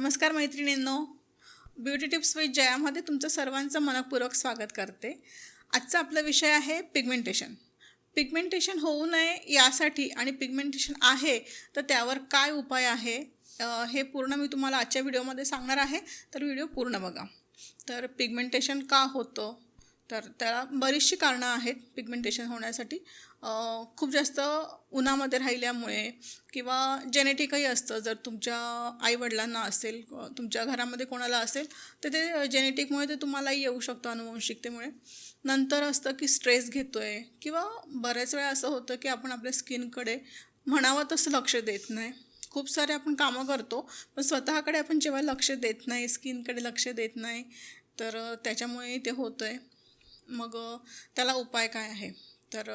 नमस्कार मैत्रिणींनो, beauty tips with जयामध्ये तुमचं सर्वांचं मनपूर्वक स्वागत करते. आजचा आपला विषय आहे पिगमेंटेशन. पिगमेंटेशन होऊ नये यासाठी आणि पिगमेंटेशन आहे तर त्यावर काय उपाय आहे हे पूर्ण मी तुम्हाला आजच्या व्हिडिओमध्ये सांगणार आहे. तर व्हिडिओ पूर्ण बघा. तर पिगमेंटेशन का होतं, तर त्याला बरीचशी कारणं आहेत पिगमेंटेशन होण्यासाठी. खूप जास्त उन्हामध्ये राहिल्यामुळे किंवा जेनेटिकही असतं. जर तुमच्या आईवडिलांना असेल, तुमच्या घरामध्ये कोणाला असेल तर ते जेनेटिकमुळे ते तुम्हालाही येऊ शकतं, अनुवंशिकतेमुळे. नंतर असतं की स्ट्रेस घेतो आहे किंवा बऱ्याच वेळा असं होतं की आपण आपल्या स्किनकडे म्हणावं तसं लक्ष देत नाही. खूप सारे आपण कामं करतो पण स्वतःकडे आपण जेव्हा लक्ष देत नाही, स्किनकडे लक्ष देत नाही, तर त्याच्यामुळे ते होतं आहे. मग त्याला उपाय काय आहे, तर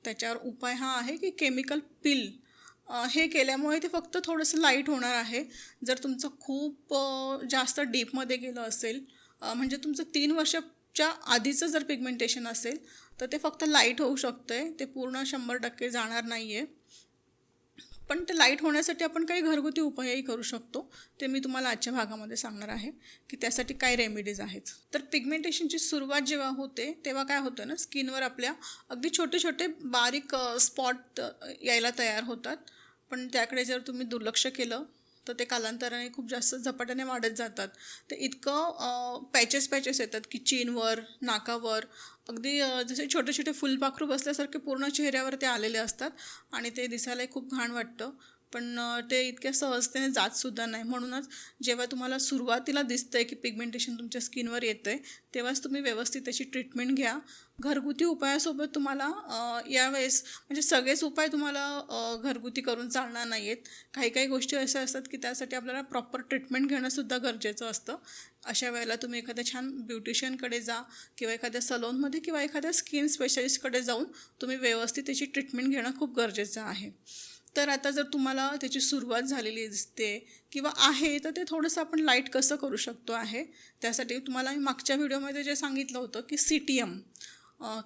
त्याच्यावर उपाय हा आहे की केमिकल पील हे केल्यामुळे ते फक्त थोडंसं लाईट होणार आहे. जर तुमचं खूप जास्त डीपमध्ये गेलं असेल, म्हणजे तुमचं 3 वर्षाच्या आधीचं जर पिगमेंटेशन असेल तर ते फक्त लाईट होऊ शकतं आहे, ते पूर्ण 100% जाणार नाही आहे. पण ते लाईट होण्यासाठी आपण काही घरगुती उपायही करू शकतो. ते मी तुम्हाला आजच्या भागामध्ये सांगणार आहे की त्यासाठी काय रेमेडीज आहेत. तर पिगमेंटेशनची सुरुवात जेव्हा होते तेव्हा काय होतं ना, स्किनवर आपल्या अगदी छोटे छोटे बारीक स्पॉट यायला तयार होतात. पण त्याकडे जर तुम्ही दुर्लक्ष केलं तर ते कालांतराने खूप जास्त झपाट्याने वाढत जातात. ते इतकं पॅचेस येतात की चीनवर, नाकावर, अगदी जसे छोटे छोटे फुलपाखरू बसल्यासारखे पूर्ण चेहऱ्यावर ते आलेले असतात आणि ते दिसायलाही खूप घाण वाटतं. पण ते इतक्या सहजतेने जातसुद्धा नाही. म्हणूनच जेव्हा तुम्हाला सुरुवातीला दिसतं आहे की पिगमेंटेशन तुमच्या स्किनवर येतं आहे तेव्हाच तुम्ही व्यवस्थित त्याची ट्रीटमेंट घ्या. घरगुती उपायासोबत तुम्हाला यावेळेस म्हणजे सगळेच उपाय तुम्हाला घरगुती करून चालणार नाही आहेत. काही काही गोष्टी अशा असतात की त्यासाठी आपल्याला प्रॉपर ट्रीटमेंट घेणंसुद्धा गरजेचं असतं. अशा वेळेला तुम्ही एखाद्या छान ब्युटिशियनकडे जा किंवा एखाद्या सलोनमध्ये किंवा एखाद्या स्किन स्पेशलिस्टकडे जाऊन तुम्ही व्यवस्थित त्याची ट्रीटमेंट घेणं खूप गरजेचं आहे. तर आता जर तुम्हाला त्याची सुरुवात झालेली दिसते किंवा आहे तर ते थोडंसं आपण लाईट कसं करू शकतो आहे, त्यासाठी तुम्हाला मी मागच्या व्हिडिओमध्ये जे सांगितलं होतं की CTM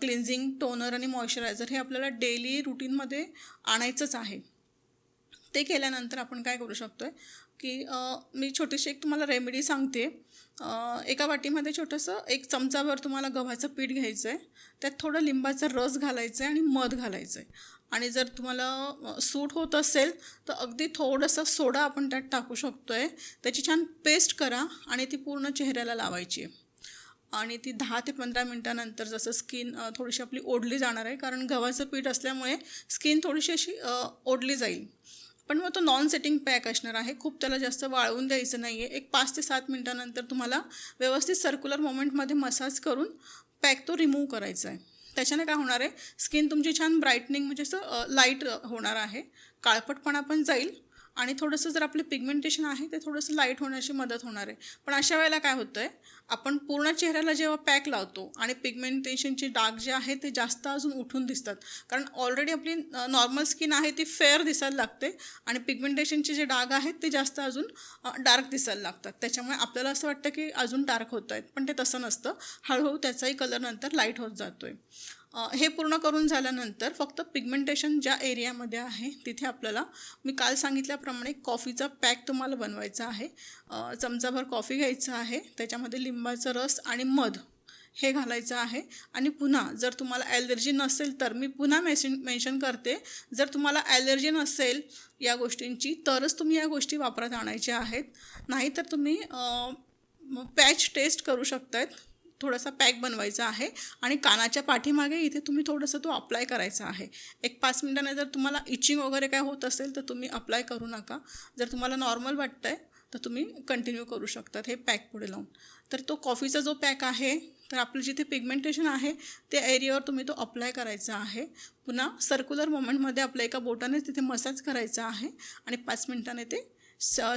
क्लिन्झिंग, टोनर आणि मॉइश्चरायझर हे आपल्याला डेली रुटीनमध्ये आणायचंच आहे. ते केल्यानंतर आपण काय करू शकतो आहे की मी छोटीशी एक तुम्हाला रेमेडी सांगते. एका वाटीमध्ये छोटंसं 1 चमचाभर तुम्हाला गव्हाचं पीठ घ्यायचं आहे. त्यात थोडं लिंबाचा रस घालायचं आहे आणि मध घालायचं आहे. आणि जर तुम्हाला सूट होत असेल तर अगदी थोडंसं सोडा आपण त्यात टाकू शकतो आहे. त्याची छान पेस्ट करा आणि ती पूर्ण चेहऱ्याला लावायची आहे. आणि ती 10 ते 15 मिनटानंतर जसं स्किन थोडीशी आपली ओढली जाणार आहे, कारण गव्हाचं पीठ असल्यामुळे स्किन थोडीशी अशी ओढली जाईल. पण मग तो नॉन सेटिंग पॅक असणार आहे. खूप त्याला जास्त वाळवून द्यायचं नाही आहे. एक 5 ते 7 मिनटानंतर तुम्हाला व्यवस्थित सर्क्युलर मोमेंटमध्ये मसाज करून पॅक तो रिमूव्ह करायचा आहे. त्याच्याने काय होणार आहे, स्किन तुमची छान ब्राईटनिंग म्हणजे असं लाईट होणार आहे, काळपटपणा पण जाईल आणि थोडंसं जर आपले पिगमेंटेशन आहे ते थोडंसं लाईट होण्याची मदत होणार आहे. पण अशा वेळेला काय होतं आहे, आपण पूर्ण चेहऱ्याला जेव्हा पॅक लावतो आणि पिगमेंटेशनचे डाग जे आहे ते जास्त अजून उठून दिसतात, कारण ऑलरेडी आपली नॉर्मल स्किन आहे ती फेअर दिसायला लागते आणि पिगमेंटेशनचे जे डाग आहेत ते जास्त अजून डार्क दिसायला लागतात. त्याच्यामुळे आपल्याला असं वाटतं की अजून डार्क होत आहेत, पण ते तसं नसतं. हळूहळू त्याचाही कलर नंतर लाईट होत जातो आहे. हे पूर्ण करून झाल्यानंतर फक्त पिगमेंटेशन ज्या एरियामध्ये आहे तिथे आपल्याला मी काल सांगितल्याप्रमाणे कॉफीचा पॅक तुम्हाला बनवायचा आहे. चमचाभर कॉफी घ्यायचं आहे, त्याच्यामध्ये लिंबाचा रस आणि मध हे घालायचं आहे. आणि पुन्हा जर तुम्हाला ॲलर्जी नसेल तर मी पुन्हा मेन्शन करते, जर तुम्हाला ॲलर्जी नसेल या गोष्टींची तरच तुम्ही या गोष्टी वापरात आणायच्या आहेत. नाहीतर तुम्ही पॅच टेस्ट करू शकतायत. थोडासा पॅक बनवायचा आहे आणि कानाच्या पाठीमागे इथे तुम्ही थोडंसं तो अप्लाय करायचा आहे. एक 5 मिनटाने जर तुम्हाला इचिंग वगैरे काय होत असेल तर तुम्ही अप्लाय करू नका. जर तुम्हाला नॉर्मल वाटतं आहे तर तुम्ही कंटिन्यू करू शकतात हे पॅक पुढे लावून. तर तो कॉफीचा जो पॅक आहे, तर आपलं जिथे पिगमेंटेशन आहे त्या एरियावर तुम्ही तो अप्लाय करायचा आहे. पुन्हा सर्क्युलर मोमेंटमध्ये आपल्या एका बोटाने तिथे मसाज करायचा आहे आणि 5 मिनटाने ते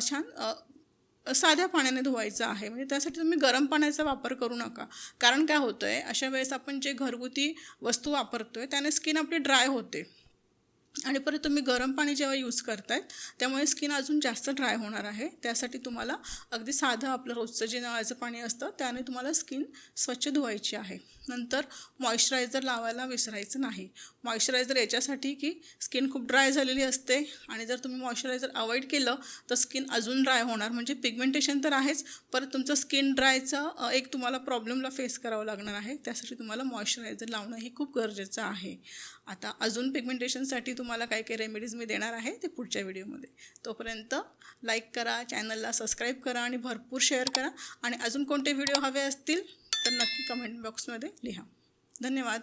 छान साध्या पाण्याने धुवायचं आहे. म्हणजे त्यासाठी तुम्ही गरम पाण्याचा वापर करू नका, कारण काय होतं आहे, अशा वेळेस आपण जे घरगुती वस्तू वापरतो आहे त्याने स्किन आपली ड्राय होते आणि परत तुम्ही गरम पाणी जेव्हा यूज करतायत त्यामुळे स्किन अजून जास्त ड्राय होणार आहे. त्यासाठी तुम्हाला अगदी साधं आपलं रोजचं जे नळाचं पाणी असतं त्याने तुम्हाला स्किन स्वच्छ धुवायची आहे. नंतर मॉइश्चरायझर लावायला विसरायचं नाही. मॉइश्चरायझर याच्यासाठी की स्किन खूप ड्राय झालेली असते आणि जर तुम्ही मॉइश्चरायझर अवॉइड केलं तर स्किन अजून ड्राय होणार. म्हणजे पिगमेंटेशन तर आहेच, परत तुमचं स्किन ड्रायचा एक तुम्हाला प्रॉब्लेमला फेस करावं लागणार आहे. त्यासाठी तुम्हाला मॉइश्चरायझर लावणं ही खूप गरजेचं आहे. आता अजून पिगमेंटेशनसाठी तुम्हाला काही काही रेमेडीज मी देणार आहे ते पुढच्या व्हिडिओमध्ये. तोपर्यंत लाईक करा, चॅनलला सबस्क्राईब करा आणि भरपूर शेअर करा. आणि अजून कोणते व्हिडिओ हवे असतील तर नक्की कमेंट बॉक्समध्ये लिहा. धन्यवाद.